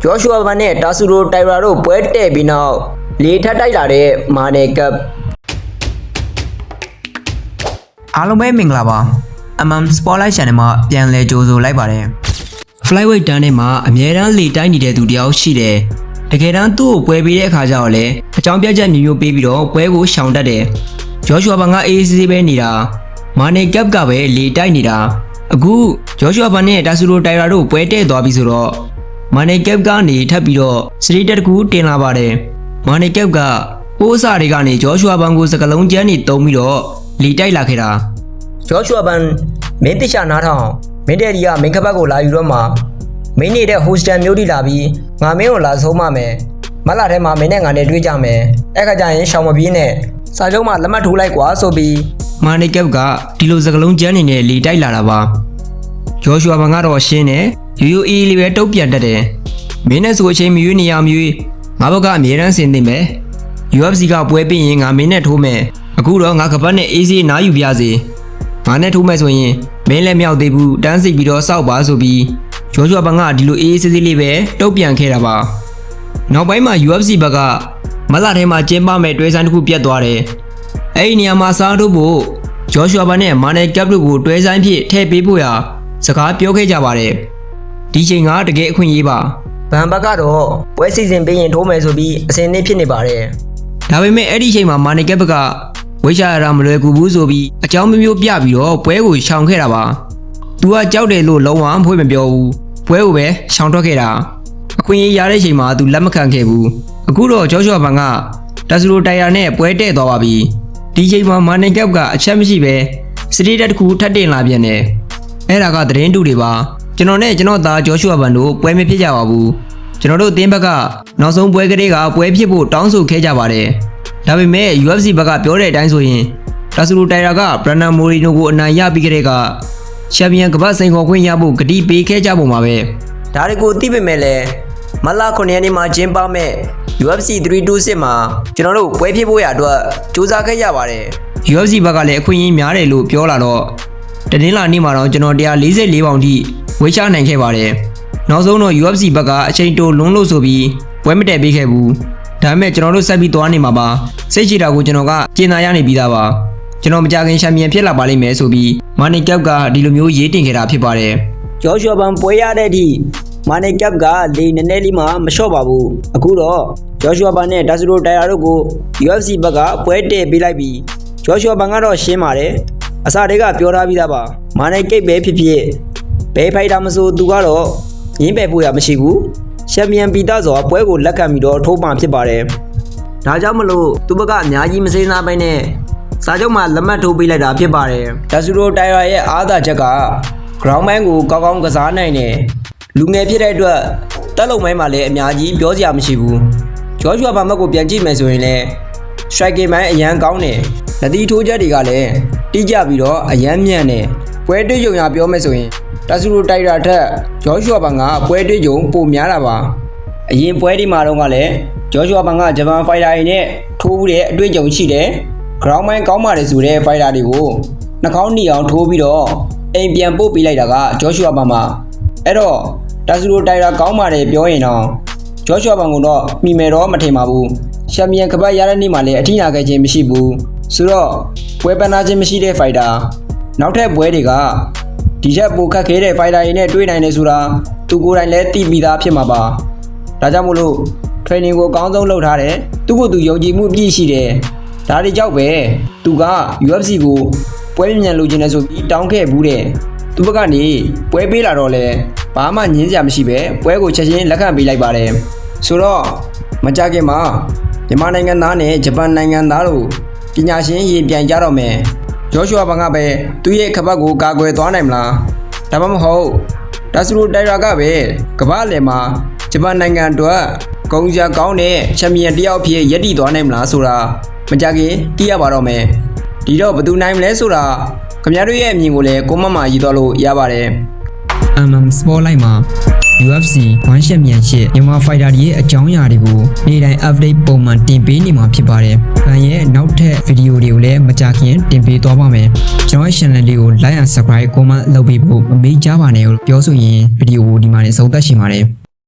ဂျော့ရှူအာဘန်နဲ့တာဆူရိုတိုင်ရာတို့ပွဲတဲ့ပြီးနောက်လေထပ်တိုက်လာတဲ့မာနယ်ကပ်အားလုံးပဲမင်္ဂလာပါ Spotlight Channel မှာပြန်လည်ကြိုဆိုလိုက်ပါတယ် Flyweight တန်းထဲမှာအမြဲတမ်းလေတိုက်နေတဲ့သူတယောက်ရှိတယ်တကယ်တမ်းသူ့ကိုပွဲပေးတဲ့အခါကျတော့လေအကြောင်းပြချက်မျိုးပေးပြီးတော့ပွဲကိုရှောင်တတ်တယ်ဂျော့ရှူအာဘန်ကအေးဆေးပဲနေတာမာနယ်ကပ်ကပဲလေတိုက်နေတာအခုဂျော့ရှူအာဘန်နဲ့တာဆူရိုတိုင်ရာတို့ပွဲတဲ့သွားပြီဆိုတော့မာနယ်ကပ်ကနေထပ်ပြီးတော့စရီတက်တကူတင်လာပါတယ်မာနယ်ကပ်ကပိုးအစာတွေကနေဂျော့ရှူအာဘန်ကိုစကလုံးကျန်းနေတုံးပြီးတော့လေတိုက်လာခဲ့တာဂျော့ရှူအာဘန်မင်းတခြားနားထောင်မင်းတဲ့ဒီကမင်းခပတ်ကိုလာယူတော့မှမင်းနေတဲ့ဟိုစတန်မျိုးတိလာပြီးငါမင်းကိုလာဆုံးမမယ်မလာထဲမှာမင်းနဲ့ငါနဲ့တွေ့ကြမယ်အဲ့ခါကျရင်ရှောင်မပြေးနဲ့စာချုပ်မှာလက်မှတ်ထိုးလိုက်ကွာဆိုပြီးမာနယ်ကပ်ကဒီလိုစကလုံးကျန်းနေနဲ့လေတိုက်လာတာပါဂျော့ရှူအာဘန်ကတော့ရှင်းတယ်ရိုးရိုးအေးလေးပဲတုတ်ပြန်တတ်တယ်မင်းနဲ့ဆိုအချိန်မရွေးနေရမရွေးငါဘက်ကအမြဲတမ်းဆင်သင့်မယ် UFC ကပွဲပြီးရင်ငါမင်းနဲ့ထိုးမယ်အခုတော့ငါကပတ်နဲ့အေးစေးနားယူပြစေငါနဲ့ထိုးမယ်ဆိုရင်မင်းလည်းမြောက်သေးဘူးတန်းစိတ်ပြီးတော့စောက်ပါဆိုပြီးဂျော့ရှူအာဘန်ကဒီလိုအေးစေးလေးပဲတုတ်ပြန်ခဲ့တာပါနောက်ပိုင်းမှာ UFC ဘက်ကမလာထဲမှာကျင်းပမဲ့တွဲဆိုင်တစ်ခုပြတ်သွားတယ်အဲ့ဒီနေရာမှာစားထုတ်ဖို့ဂျော့ရှူအာဘန်နဲ့မာနယ်ကပ်တို့ကိုတွဲဆိုင်ဖြစ်ထည့်ပေးဖို့ရာစကားပြောခဲ့ကြပါတယ်ဒီချိန်ကတကယ်အခွင့်အရေးပါဘန်ဘက်ကတော့ပွဲစီစဉ်ပေးရင်ထိုးမယ်ဆိုပြီးအစင်းနေဖြစ်နေပါတယ်ဒါပေမဲ့အဲ့ဒီချိန်မှာမာနယ်ကပ်ဘက်ကဝိချာရမလွယ်ကူဘူးဆိုပြီးအကြောင်းမျိုးပြပြီးတော့ပွဲကိုရှောင်ခဲ့တာပါသူကကြောက်တယ်လို့လုံးဝဖွင့်မပြောဘူးပွဲကိုပဲရှောင်ထွက်ခဲ့တာအခွင့်အရေးရတဲ့ချိန်မှာသူလက်မခံခဲ့ဘူးအခုတော့ဂျော့ရှူအာဘန်ကတာဆူရိုတိုင်ရာနဲ့ပွဲတဲ့သွားပါပြီဒီချိန်မှာမာနယ်ကပ်ကအချက်မရှိပဲစတေးတက်တစ်ခုထပ်တင်လာပြန်တယ်အဲ့ဒါကသတင်းတူတွေပါကျွန်တော်နဲ့ကျွန်တော်သားဂျော့ရှူအာဘန်တို့ပွဲမဖြစ်ကြပါဘူးကျွန်တော်တို့အသင်းဘက်ကနောက်ဆုံးပွဲကလေးကပွဲဖြစ်ဖို့တောင်းဆိုခဲ့ကြပါတယ်ဒါပေမဲ့ UFC ဘက်ကပြောတဲ့အတိုင်းဆိုရင်တာဆူရိုတိုင်ရာကဘရန်နန်မိုရီနိုကိုအနိုင်ရပြီးကြတဲ့ကချန်ပီယံကပတ်စိန်ခေါ်ခွင့်ရဖို့ကတိပေးခဲ့ကြပုံပါပဲဒါတွေကိုသိပေမဲ့လည်းမလ9ရက်နေ့မှာကျင်းပမဲ့ UFC 326မှာကျွန်တော်တို့ပွဲဖြစ်ဖို့ရအတွက်စူးစမ်းခဲ့ရပါတယ် UFC ဘက်ကလည်းအခွင့်အရေးများတယ်လို့ပြောလာတော့တနင်္လာနေ့မှာတော့ကျွန်တော်144ပေါင်ထိဝေးချနိုင်ခဲ့ပါတယ်နောက်ဆုံးတော့ UFC ဘက်ကအချိန်တိုလွန်းလို့ဆိုပြီးပွဲမတည့်ပေးခဲ့ဘူးဒါပေမဲ့ကျွန်တော်တို့ဆက်ပြီးသွားနေမှာပါစိတ်ချတာကိုကျွန်တော်ကကျင်သာရနေပြီးသားပါကျွန်တော်မကြခင်ချန်ပီယံဖြစ်လာပါလိမ့်မယ်ဆိုပြီးမာနယ်ကပ်ကဒီလိုမျိုးရေးတင်ခဲ့တာဖြစ်ပါတယ်ဂျော့ရှူအာဘန်ပွဲရတဲ့အထိမာနယ်ကပ်ကလေနည်းနည်းလေးမှမလျှော့ပါဘူးအခုတော့ဂျော့ရှူအာဘန်နဲ့တာဆူရိုတိုင်ရာတို့ကို UFC ဘက်ကပွဲတည့်ပေးလိုက်ပြီးဂျော့ရှူအာဘန်ကတော့ရှင်းပါတယ်အစတည်းကပြောထားပြီးသားပါမာနယ်ကပ်ပဲဖြစ်ဖြစ်ဘယ်ဖိုက်တာမဆိုသူကတော့ရင်းပယ်ဖို့ရမရှိဘူးချန်ပီယံပီတာဆိုပွဲကိုလက်ခံပြီးတော့ထိုးမှဖြစ်ပါတယ်ဒါကြောင့်မလို့သူဘက်ကအများကြီးမစိမ်းစားပိုင်းနဲ့စာချုပ်မှာလက်မှတ်ထိုးပေးလိုက်တာဖြစ်ပါတယ်တာဆူရိုတိုင်ရာရဲ့အားသာချက်က ground man ကိုကောင်းကောင်းကစားနိုင်တယ်လူငယ်ဖြစ်တဲ့အတွက်တက်လုံပိုင်းမှာလည်းအများကြီးပြောစရာမရှိဘူးဂျော့ရှူအာဘန်ဘက်ကိုပြန်ကြည့်မယ်ဆိုရင်လည်း striking ပိုင်းအရန်ကောင်းတယ်လက်သီးထိုးချက်တွေကလည်းတိကျပြီးတော့အရန်မြန်တယ်ပွဲတွေ့ကြုံရပြောမယ်ဆိုရင်တာဆူရိုတိုင်ရာထက်ဂျော့ရှူအာဘန်ကပွဲတွေ့ကြုံပိုများတာပါအရင်ပွဲဒီမှာတော့ကလည်းဂျော့ရှူအာဘန်ကဂျပန်ဖိုင်တာတွေနဲ့ထိုးဘူးတဲ့အတွေ့အကြုံရှိတယ် ground man ကောင်းပါတယ်ဆိုတဲ့ဖိုင်တာတွေကိုနှာခေါင်းနီအောင်ထိုးပြီးတော့အိမ်ပြန်ပို့ပေးလိုက်တာကဂျော့ရှူအာဘန်မှာအဲ့တော့တာဆူရိုတိုင်ရာကောင်းပါတယ်ပြောရင်တော့ဂျော့ရှူအာဘန်ကတော့မိမယ်တော့မထင်ပါဘူးချန်ပီယံကပတ်ရတဲ့နေ့မှာလည်းအထင်ရခဲ့ခြင်းမရှိဘူးဆိုတော့ပွဲပန်းနာခြင်းမရှိတဲ့ဖိုင်တာနောက်ထပ်ပွဲတွေကဒီချက်ပိုခက်ခဲတဲ့ဖိုင်တာတွေနဲ့တွေ့နိုင်တယ်ဆိုတာသူကိုယ်တိုင်လည်းသိပြီးသားဖြစ်မှာပါဒါကြောင့်မို့လို့ training ကိုအကောင်းဆုံးလုပ်ထားတယ်သူ့ကိုယ်သူယုံကြည်မှုပြည့်ရှိတယ်ဒါတွေကြောင့်ပဲသူက UFC ကိုပွဲမြန်လိုချင်တယ်ဆိုပြီးတောင်းခဲ့ဘူးတဲ့သူဘက်ကနေပွဲပေးလာတော့လဲဘာမှညင်းစရာမရှိပဲပွဲကိုချက်ချင်းလက်ခံပေးလိုက်ပါတယ်ဆိုတော့မကြခင်မှာမြန်မာနိုင်ငံသားနဲ့ဂျပန်နိုင်ငံသားတို့ပညာရှင်ရေပြန်ကြတော့မယ်ဂျော့ရှူအာဘန်ကပဲသူ့ရဲ့ခပတ်ကိုကာကွယ်သွားနိုင်မလားဒါမှမဟုတ်တာဆူရိုတိုင်ရာကပဲကမ္ဘာလယ်မှာဂျပန်နိုင်ငံအတွက်ဂုဏ်ကြကောင်းတဲ့ချန်ပီယံတယောက်ဖြစ်ရည်တည်သွားနိုင်မလားဆိုတာမကြခင်သိရပါတော့မယ်ဒီတော့ဘယ်သူနိုင်မလဲဆိုတာခင်ဗျားတို့ရဲ့အမြင်ကိုလည်းကွန်မန့်မှာရေးသွားလို့ရပါတယ် Spotlight မှာ UFC 1 Champion မြန်မာ Fighter တွေရဲ့အကြောင်းအရာတွေကိုနေ့တိုင်း update ပုံမှန်တင်ပေးနေမှာဖြစ်ပါတယ်။ဗန်ရဲ့နောက်ထပ်ဗီဒီယိုတွေကိုလည်းမကြာခင်တင်ပေးသွားပါမယ်။ကျွန်တော်ရဲ့ channel လေးကို like and subscribe comment လုပ်ပေးဖို့မမေ့ကြပါနဲ့လို့ပြောဆိုရင်ဗီဒီယိုကိုဒီမှာနေဆုံးသက်ရှင်ပါတယ်။